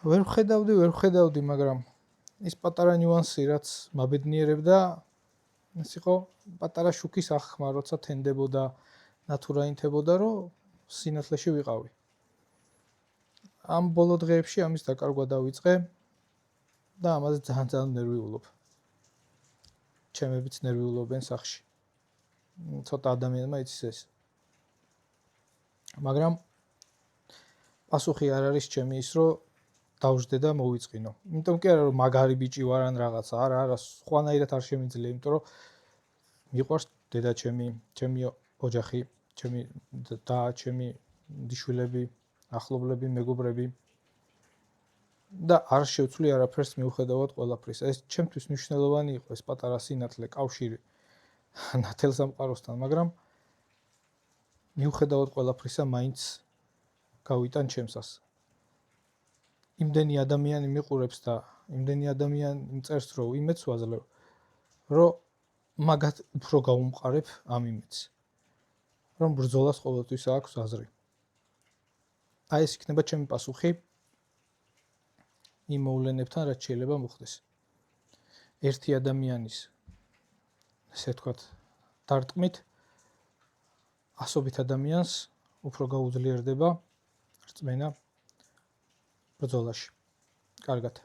ვერ ვხედავდი, მაგრამ ის პატარა ნიუანსი, რაც მაბედნიერებდა, ეს იყო პატარა შუქის აღხმა, როცა თენდებოდა, ნათურაინთებოდა, რომ სინათლეში ვიყავი. ამ ბოლო დღეებში ამის დაკარგვა დავიწყე და ამაზე ძალიან ნერვიულობ. ჩემებიც ნერვიულობენ სახში. ცოტა ადამიანმა იცის ეს. მაგრამ პასუხი არ არის ჩემი ის, რომ დავждე და მოვიწყინო. იმიტომ კი არა, რომ მაგარი ბიჭი ვარ ან რაღაცა, არა, სხვანაირად არ შემიძლია, იმიტომ რომ მიყვარს დედა ჩემი ოჯახი, ჩემი და ჩემი დიშვილები, ახლობლები, მეგობრები და არ შევცვლი არაფერს მიუხედავად ყველაფრის. ეს ჩემთვის მნიშვნელოვანი იყო ეს პატარა სინათლე, კავშირი ნათელსამყაროსთან, მაგრამ მიუხედავად ყველაფრისა მაინც გავიტან ჩემსას. იმდენი ადამიანი მიყურებს და იმდენი ადამიანი მწერს, რომ იმედს ვაძლევ, რომ მაგათ უფრო გავუმყარებ ამ იმედს. რომ ბრძოლას ყოველთვის აქვს აზრი. აი ეს იქნება ჩემი პასუხი იმ მოვლენებთან, რაც შეიძლება მოხდეს. ერთი ადამიანის, ესე ვთქვათ, დარტყმით ასობით ადამიანს უფრო გაუძლიერდება რწმენა ბრძოლაში. კარგად.